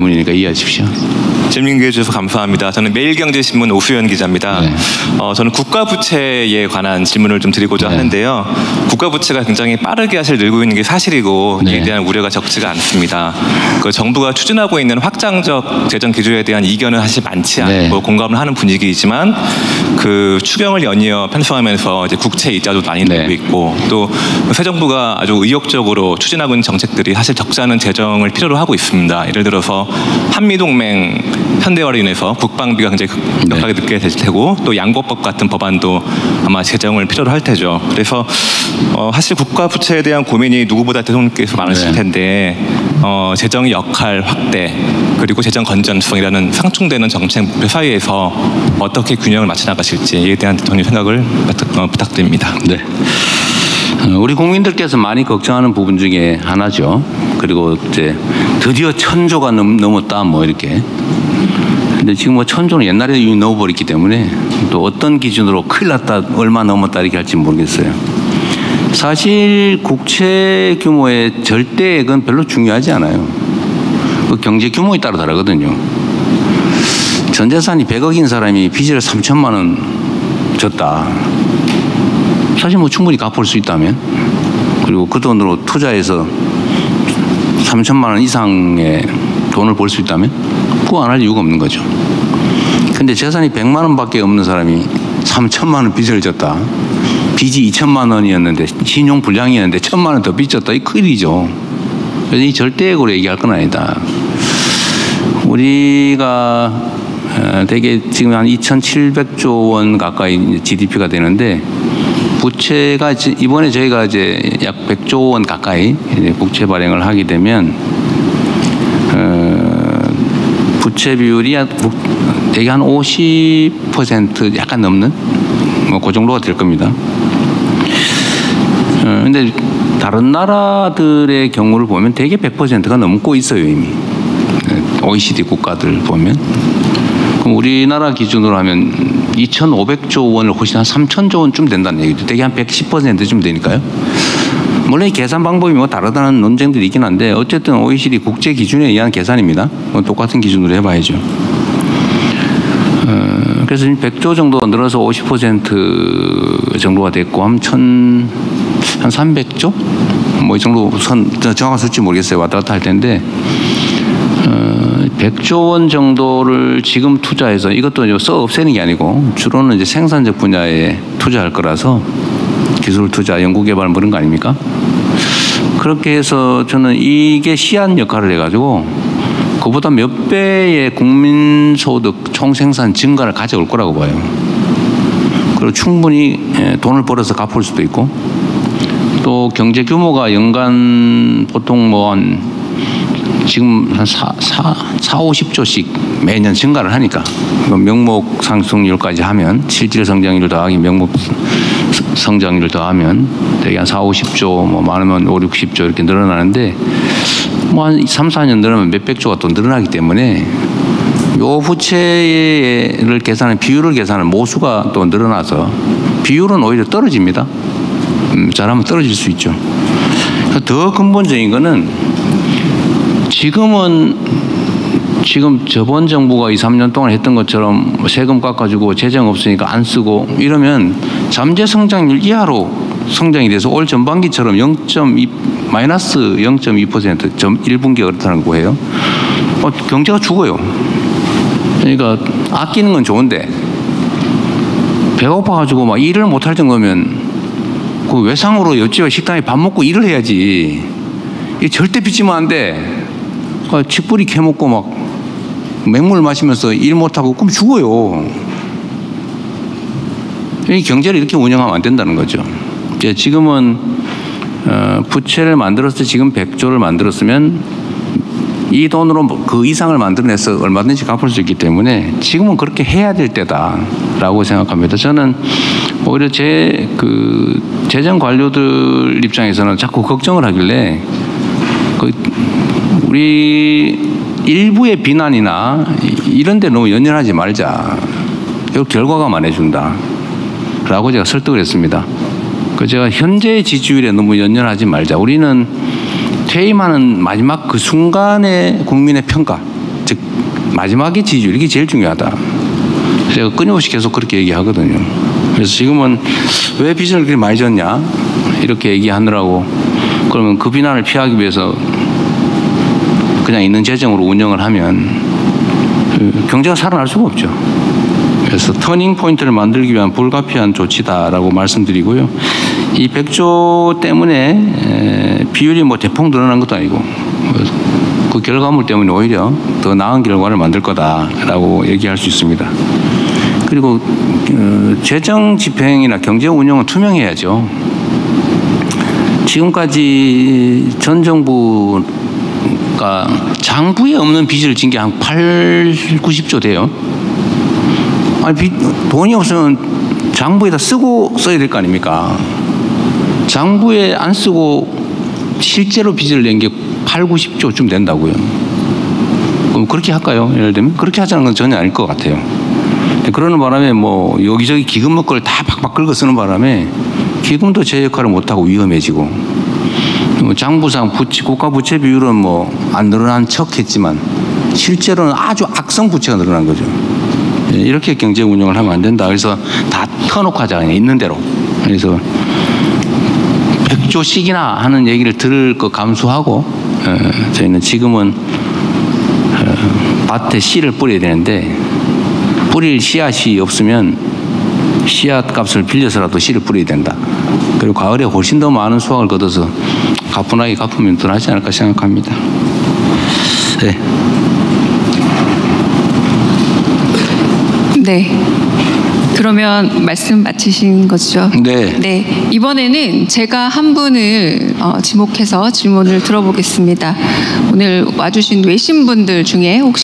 질문이니까 이해하십시오. 질문 기회 주셔서 감사합니다. 저는 매일경제신문 오수연 기자입니다. 네. 저는 국가부채에 관한 질문을 좀 드리고자 하는데요. 국가부채가 굉장히 빠르게 사실 늘고 있는 게 사실이고 이에 대한 우려가 적지가 않습니다. 그 정부가 추진하고 있는 확장적 재정 기조에 대한 이견은 사실 많지 않고 공감을 하는 분위기이지만 그 추경을 연이어 편성하면서 이제 국채 이자도 많이 늘고 있고 또 새 정부가 아주 의욕적으로 추진하고 있는 정책들이 사실 적지 않은 재정을 필요로 하고 있습니다. 예를 들어서 한미동맹 현대화로 인해서 국방비가 굉장히 급격하게 늦게 될 테고 또 양보법 같은 법안도 아마 재정을 필요로 할 테죠. 그래서 사실 국가 부채에 대한 고민이 누구보다 대통령께서 많으실 텐데 재정의 역할 확대 그리고 재정 건전성이라는 상충되는 정책 목표 사이에서 어떻게 균형을 맞춰 나가실지에 대한 대통령 생각을 부탁드립니다. 네. 우리 국민들께서 많이 걱정하는 부분 중에 하나죠. 그리고 이제 드디어 1,000조가 넘었다 뭐 이렇게. 근데 지금 뭐 1,000조는 옛날에 이미 넘어버렸기 때문에 또 어떤 기준으로 큰일 났다 얼마 넘었다 이렇게 할지 모르겠어요. 사실 국채 규모의 절대액은 별로 중요하지 않아요. 그 경제 규모에 따라 다르거든요. 전 재산이 100억인 사람이 빚을 3천만 원 졌다. 사실 뭐 충분히 갚을 수 있다면, 그리고 그 돈으로 투자해서 3천만 원 이상의 돈을 벌 수 있다면 그거 안 할 이유가 없는 거죠. 근데 재산이 100만 원밖에 없는 사람이 3천만 원 빚을 졌다. 빚이 2천만 원이었는데 신용 불량이었는데 1,000만 원 더 빚졌다. 이 큰일이죠. 그래서 이 절대액으로 얘기할 건 아니다. 우리가 대개 지금 한 2,700조 원 가까이 GDP가 되는데 부채가 이번에 저희가 이제 약 100조 원 가까이 국채 발행을 하게 되면 부채 비율이 대개 한 50% 약간 넘는 뭐 그 정도가 될 겁니다. 근데 다른 나라들의 경우를 보면 대개 100%가 넘고 있어요 이미. OECD 국가들 보면. 그럼 우리나라 기준으로 하면 2,500조 원을 훨씬 한 3,000조 원쯤 된다는 얘기죠. 대개 한 110%쯤 되니까요. 물론 이 계산 방법이 뭐 다르다는 논쟁들이 있긴 한데 어쨌든 OECD 국제 기준에 의한 계산입니다. 똑같은 기준으로 해봐야죠. 그래서 100조 정도 늘어서 50% 정도가 됐고 한 300조? 뭐 이 정도 정확한 수치 모르겠어요. 왔다 갔다 할 텐데 100조 원 정도를 지금 투자해서 이것도 써 없애는 게 아니고 주로는 이제 생산적 분야에 투자할 거라서 기술 투자, 연구개발 뭐 그런 거 아닙니까? 그렇게 해서 저는 이게 씨앗 역할을 해가지고 그보다 몇 배의 국민소득 총생산 증가를 가져올 거라고 봐요. 그리고 충분히 돈을 벌어서 갚을 수도 있고 또 경제 규모가 연간 보통 뭐 지금 한 50조씩 매년 증가를 하니까 명목 상승률까지 하면 실질 성장률 더하기 명목 성장률 더하면 대개 한 50조 뭐 많으면 50, 60조 이렇게 늘어나는데 뭐 한 3, 4년 늘어나면 몇백 조가 또 늘어나기 때문에 요 부채를 계산하는 비율을 계산하는 모수가 또 늘어나서 비율은 오히려 떨어집니다. 잘하면 떨어질 수 있죠. 더 근본적인 거는 지금 저번 정부가 2, 3년 동안 했던 것처럼 세금 깎아주고 재정 없으니까 안 쓰고 이러면 잠재 성장률 이하로 성장이 돼서 올 전반기처럼 마이너스 0.2% 1분기가 그렇다는 거예요. 경제가 죽어요. 그러니까 아끼는 건 좋은데 배고파가지고 막 일을 못할 정도면 그 외상으로 옆집에 식당에 밥 먹고 일을 해야지. 이게 절대 빚지면 안 돼. 칡뿌리 캐먹고 막 맹물 마시면서 일 못하고 그럼 죽어요. 이 경제를 이렇게 운영하면 안 된다는 거죠. 지금은 부채를 만들었을 때 지금 100조를 만들었으면 이 돈으로 그 이상을 만들어내서 얼마든지 갚을 수 있기 때문에 지금은 그렇게 해야 될 때다라고 생각합니다. 저는 오히려 재정 관료들 입장에서는 자꾸 걱정을 하길래 우리 일부의 비난이나 이런 데 너무 연연하지 말자. 이 결과가 말해준다. 라고 제가 설득을 했습니다. 제가 현재의 지지율에 너무 연연하지 말자. 우리는 퇴임하는 마지막 그 순간의 국민의 평가, 즉 마지막에 지지율 이게 제일 중요하다. 제가 끊임없이 계속 그렇게 얘기하거든요. 그래서 지금은 왜 빚을 그렇게 많이 졌냐 이렇게 얘기하느라고 그러면 그 비난을 피하기 위해서 그냥 있는 재정으로 운영을 하면 경제가 살아날 수가 없죠. 그래서 터닝 포인트를 만들기 위한 불가피한 조치다라고 말씀드리고요. 이 100조 때문에 비율이 뭐 대폭 늘어난 것도 아니고 그 결과물 때문에 오히려 더 나은 결과를 만들 거다라고 얘기할 수 있습니다. 그리고 재정 집행이나 경제 운영은 투명해야죠. 지금까지 전 정부가 장부에 없는 빚을 진 게 한 90조 돼요. 아니, 돈이 없으면 장부에다 쓰고 써야 될 거 아닙니까? 장부에 안 쓰고 실제로 빚을 낸 게 90조쯤 된다고요. 그럼 그렇게 할까요? 예를 들면 그렇게 하자는 건 전혀 아닐 것 같아요. 그러는 바람에 뭐 여기저기 기금 먹거리를 다 박박 긁어 쓰는 바람에 기금도 제 역할을 못하고 위험해지고 장부상 국가 부채 비율은 뭐 안 늘어난 척했지만 실제로는 아주 악성 부채가 늘어난 거죠. 이렇게 경제 운영을 하면 안 된다. 그래서 다 터놓고 하자 그냥 있는 대로. 그래서 100조씩이나 하는 얘기를 들을 거 감수하고 저희는 지금은 밭에 씨를 뿌려야 되는데 뿌릴 씨앗이 없으면 씨앗 값을 빌려서라도 씨를 뿌려야 된다. 그리고 가을에 훨씬 더 많은 수확을 거둬서 가뿐하게 갚으면 더 낫지 않을까 생각합니다. 네. 네. 그러면 말씀 마치신 거죠? 네. 네. 이번에는 제가 한 분을 지목해서 질문을 들어보겠습니다. 오늘 와주신 외신분들 중에 혹시